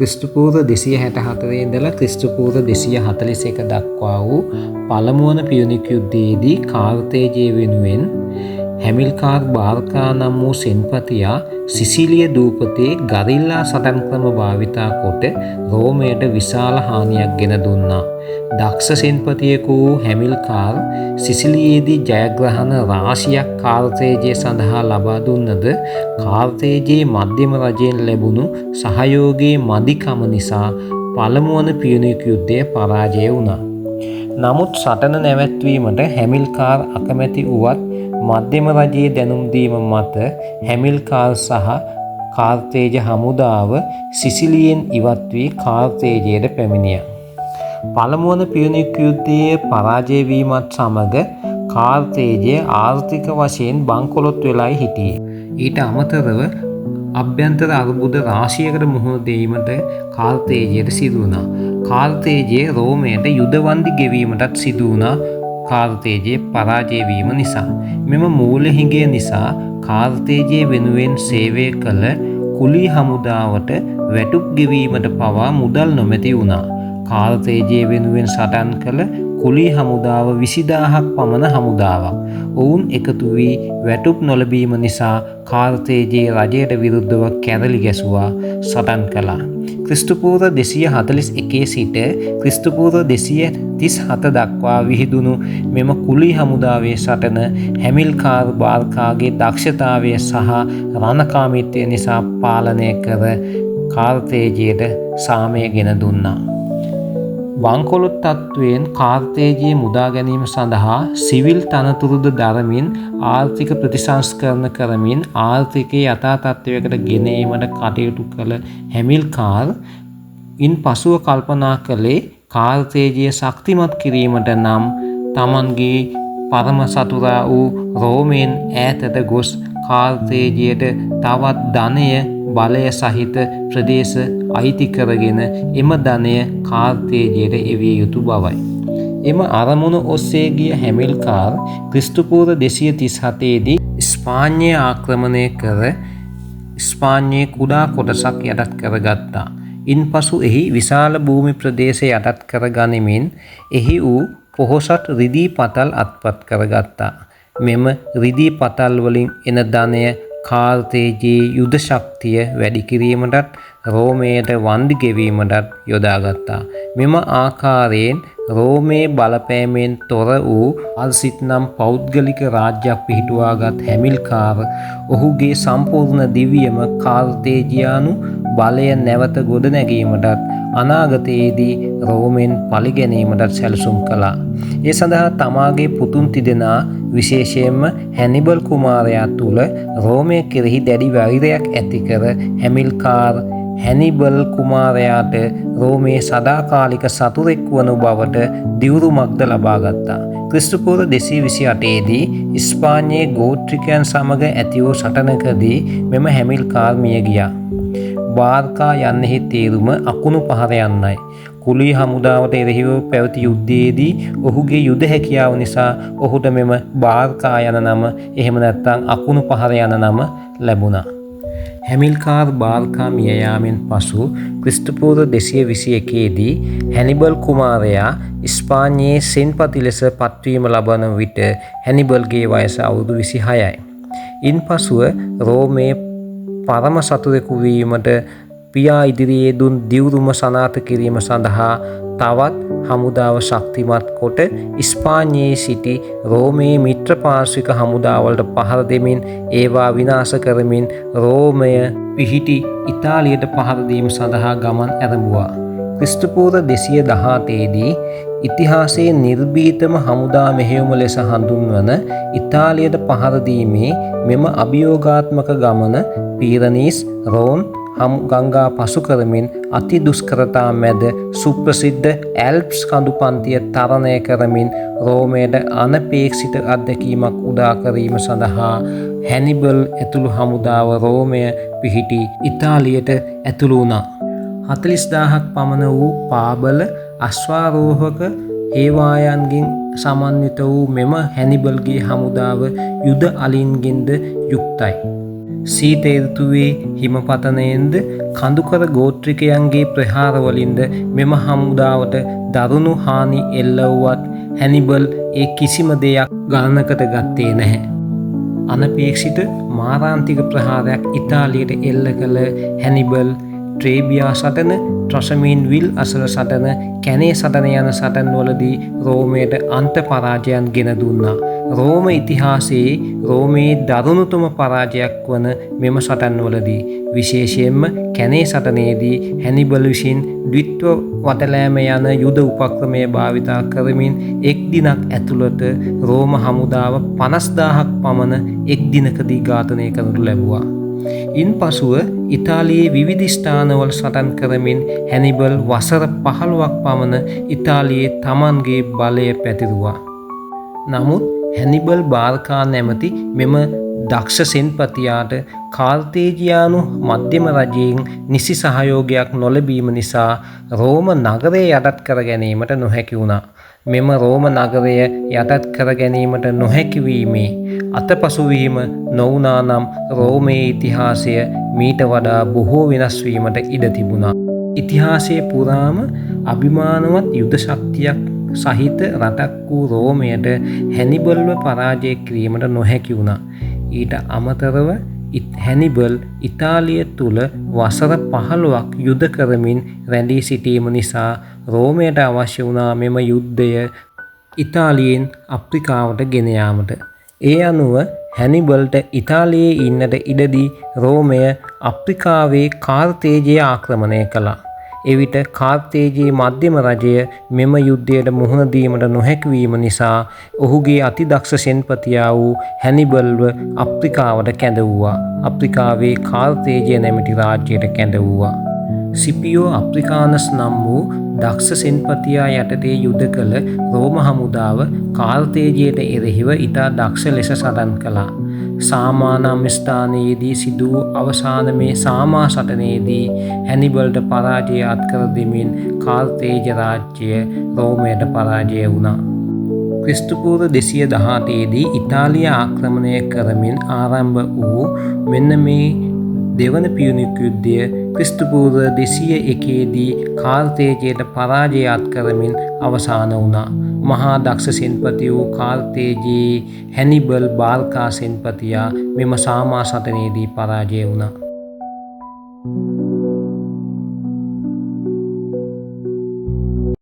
ක්‍රිස්තුපූර්ව 264 ඉඳලා ක්‍රිස්තුපූර්ව 241 දක්වා වූ පළමුවන පියුනික් යුද්ධයේදී කාර්තේජය වෙනුවෙන් හැමිල්කාර් බාර්කා නම් වූ සෙන්පතියා සිසිලිය දූපතේ ගරිල්ලා සටන් ක්‍රම භාවිතා කොට රෝමයට විශාල හානියක් ගෙන දුන්නා. දක්ෂ සෙන්පතියෙකු වූ හැමිල්කාර් සිසිලියේදී ජයග්‍රහණ රාශියක් කාර්තේජය සඳහා ලබා දුන්නද කාර්තේජයේ මධ්‍යම රජයෙන් ලැබුණු සහයෝගයේ මදිකම නිසා පළමුවන පියුනික් යුද්ධය පරාජය වුණා. නමුත් සටන නැවැත්වීමට හැමිල්කාර් අකමැති වුවත් මධ්‍යම රජයේ දැනුම් දීම මත හැමිල්කාර් සහ කාර්තේජ හමුදාව සිසිලියෙන් ඉවත් වී කාර්තේජයට පැමිණියා. පළමුවන පියුනික් යුද්ධයේ පරාජය වීමත් සමග කාර්තේජය ආර්ථික වශයෙන් බංකොලොත් වෙලායි හිටියේ. ඊට අමතරව අභ්‍යන්තර අර්බුද රාශියකට මුහුණ දීමට කාර්තේජයට සිදු වුණා. කාර්තේජය රෝමයට යුද වන්දි ගෙවීමටත් සිදු වුණා. කාර්තේජයේ පරාජය වීම නිසා මෙම මූල හිඟය නිසා කාර්තේජය වෙනුවෙන් සේවය කළ කුලී හමුදාවට වැටුප් ගෙවීමට පවා මුදල් නොමැති වුණා. කාර්තේජය වෙනුවෙන් සටන් කළ කුලී හමුදාව 20000ක් පමණ හමුදාවක්. ඔවුන් එකතු වී වැටුප් නොලැබීම නිසා කාර්තේජයේ රජයට විරුද්ධව කැරලි ගැසුවා සටන් කළා. ක්‍රිස්තුපූර්ව 241 සිට ක්‍රිස්තුපූර්ව 237 දක්වා විහිදුණු මෙම කුලී හමුදාවේ සටන හැමිල්කාර් බාර්කාගේ දක්ෂතාවය සහ රණකාමීත්වය නිසා පාලනය කර කාර්තේජයට සාමය ගෙන දුන්නා. බංකොලොත් තත්ත්වයෙන් කාර්තේජය මුදා ගැනීම සඳහා සිවිල් තනතුරුද දරමින් ආර්ථික ප්‍රතිසංස්කරණ කරමින් ආර්ථිකයේ යථා තත්ත්වයකට ගෙන ඒමට කටයුතු කළ හැමිල්කාර් ඉන් පසුව කල්පනා කළේ කාර්තේජය ශක්තිමත් කිරීමට නම් තමන්ගේ පරම සතුරා වූ රෝමයෙන් ඈතට ගොස් කාර්තේජයට තවත් ධනය බලය සහිත ප්‍රදේශ අයිති කරගෙන එම ධනය කාර්තේජයට එවිය යුතු බවයි. එම අරමුණ ඔස්සේ ගිය හැමිල්කාර් ක්‍රිස්තුපූර්ව 237 දී ස්පාඤ්ඤය ආක්‍රමණය කර ස්පාඤ්ඤයේ කුඩා කොටසක් යටත් කරගත්තා. ඉන්පසු එහි විශාල භූමි ප්‍රදේශ යටත් කර ගනිමින් එහි වූ පොහොසත් රිදී පතල් අත්පත් කරගත්තා. මෙම රිදී පතල් වලින් එන ධනය කාර්තේජයේ යුද ශක්තිය වැඩි කිරීමටත් රෝමයට වන්දි ගෙවීමටත් යොදාගත්තා. මෙම ආකාරයෙන් රෝමයේ බලපෑමෙන් තොර වූ අල්සිත් නම් පෞද්ගලික රාජ්‍යයක් පිහිටුවාගත් හැමිල්කාර් ඔහුගේ සම්පූර්ණ දිවියම කාර්තේජියානු බලය නැවත ගොඩනැගීමටත් අනාගතයේදී රෝමෙන් පලිගැනීමටත් සැලසුම් කළා. ඒ සඳහා තමාගේ පුතුන් තිදෙනා විශේෂයෙන්ම හැනිබල් කුමාරයා තුළ රෝමය කෙරෙහි දැඩි වෛරයක් ඇති කර හැමිල්කාර් හැනිබල් කුමාරයාට රෝමයේ සදාකාලික සතුරෙක් වනු බවට දිවුරුමක්ද ලබාගත්තා. ක්‍රිස්තුපූර්ව 228 දී ස්පාඤ්ඤයේ ගෝත්‍රිකයන් සමග ඇති වූ සටනකදී මෙම හැමිල්කාර් මිය ගියා. බාර්කා යන්නෙහි තේරුම අකුණු පහර යන්නයි. කුලී හමුදාවට එරෙහිව පැවති යුද්ධයේදී ඔහුගේ යුද හැකියාව නිසා ඔහුට මෙම බාර්කා යන නම එහෙම නැත්නම් අකුණු පහර යන නම ලැබුණා. හැමිල්කාර් බාර්කා මිය යාමෙන් පසු ක්‍රිස්තුපූර්ව 221 දී හැනිබල් කුමාරයා ස්පාඤ්ඤයේ සෙන්පති ලෙස පත්වීම ලබන විට හැනිබල්ගේ වයස අවුරුදු 26යි. ඉන්පසුව රෝමයේ පරම සතුරෙකු වීමට පියා ඉදිරියේ දුන් දිවුරුම සනාථ කිරීම සඳහා තවත් හමුදාව ශක්තිමත් කොට ස්පාඤ්ඤයේ සිටි රෝමයේ මිත්‍ර පාර්ශ්වික හමුදාවලට පහර දෙමින් ඒවා විනාශ කරමින් රෝමය පිහිටි ඉතාලියට පහර දීම සඳහා ගමන් ඇරඹුවා. ක්‍රිස්තුපූර්ව 218 දී ඉතිහාසයේ නිර්භීතම හමුදා මෙහෙයුම ලෙස හඳුන්වන ඉතාලියට පහර දීමේ මෙම අභියෝගාත්මක ගමන පීරනීස් රෝන් ගංගා පසු කරමින් අති දුෂ්කරතා මැද සුප්‍රසිද්ධ ඇල්ප්ස් කඳු පන්තිය තරණය කරමින් රෝමයට අනපේක්ෂිත අත්දැකීමක් උදා කිරීම සඳහා හැනිබල් ඇතුළු හමුදාව රෝමය පිහිටි ඉතාලියට ඇතුළු වුණා. 40000ක් පමණ වූ පාබල අශ්වාරෝහක හේවායන්ගෙන් සමන්විත වූ මෙම හැනිබල්ගේ හමුදාව යුද අලින්ගෙන්ද යුක්තයි. සීත ඍතුවේ හිමපතනයෙන්ද කඳුකර ගෝත්‍රිකයන්ගේ ප්‍රහාරවලින්ද මෙම හමුදාවට දරුණු හානි එල්ලවුවත් හැනිබල් ඒ කිසිම දෙයක් ගණනකට ගත්තේ නැහැ. අනපේක්ෂිත මාරාන්තික ප්‍රහාරයක් ඉතාලියට එල්ල කළ හැනිබල් ට්‍රේබියා සටන, ට්‍රසමීන් විල් අසල සටන, කැනේ සටන යන සටන්වලදී රෝමයට අන්ත පරාජයන් ගෙන දුන්නා. රෝම ඉතිහාසයේ රෝමයේ දරුණුතම පරාජයක් වන මෙම සටන්වලදී විශේෂයෙන්ම කැනේ සටනේදී හැනිබල් විසින් ද්විත්ව වටලෑම යන යුද උපක්‍රමය භාවිතා කරමින් එක් දිනක් ඇතුළත රෝම හමුදාව 50,000ක් පමණ එක් දිනකදී ඝාතනය කරනු ලැබුවා. ඉන් පසුව ඉතාලියේ විවිධ ස්ථානවල සටන් කරමින් හැනිබල් වසර 15ක් පමණ ඉතාලියේ තමන්ගේ බලය පැතිරුවා. නමුත් හැනිබල් බාර්කා නැමැති මෙම දක්ෂ සෙන්පතියාට කාර්තේජියානු මධ්‍යම රජයෙන් නිසි සහයෝගයක් නොලැබීම නිසා රෝම නගරය යටත් කර ගැනීමට නොහැකි වුණා. මෙම රෝම නගරය යටත් කර ගැනීමට නොහැකි වීමේ අතපසුවීම නොවුනා නම් රෝමයේ ඉතිහාසය මීට වඩා බොහෝ වෙනස් වීමට ඉඩ තිබුණා. ඉතිහාසයේ පුරාම අභිමානවත් යුද ශක්තියක් සහිත රටක් වූ රෝමයට හැනිබල්ව පරාජය කිරීමට නොහැකි වුණා. ඊට අමතරව හැනිබල් ඉතාලිය තුළ වසර 15ක් යුද කරමින් රැඳී සිටීම නිසා රෝමයට අවශ්‍ය වුණා මෙම යුද්ධය ඉතාලියෙන් අප්‍රිකාවට ගෙන යාමට. ඒ අනුව හැනිබල්ට ඉතාලියේ ඉන්නට ඉඩදී රෝමය අප්‍රිකාවේ කාර්තේජය ආක්‍රමණය කළා. එවිට කාර්තේජයේ මධ්‍යම රජය මෙම යුද්ධයට මුහුණ දීමට නොහැකි වීම නිසා ඔහුගේ අතිදක්ෂ සෙන්පතියා වූ හැනිබල්ව අප්‍රිකාවට කැඳවුවා. අප්‍රිකාවේ කාර්තේජය නැමැති රාජ්‍යයට කැඳවුවා. සිපියෝ අප්‍රිකානස් නම් වූ දක්ෂ සෙන්පතියා යටතේ යුද කළ රෝම හමුදාව කාර්තේජයට එරෙහිව ඉතා දක්ෂ ලෙස සටන් කළා. සාමා නම් ස්ථානයේදී සිදු වූ අවසාන මේ සාමා සටනේදී හැනිබල්ට පරාජය අත්කර දෙමින් කාර්තේජ රාජ්‍යය රෝමයට පරාජය වුණා. ක්‍රිස්තුපූර්ව 218 දී ඉතාලිය ආක්‍රමණය කරමින් ආරම්භ වූ මෙන්න මේ දෙවන පියුනික් යුද්ධය ක්‍රිස්තුපූර්ව 201 දී කාර්තේජයට පරාජය අත්කරමින් අවසාන වුණා. මහා දක්ෂ සෙන්පති වූ කාර්තේජයේ හැනිබල් බාර්කා සෙන්පතියා මෙම සාමා සටනේදී පරාජය වුණා.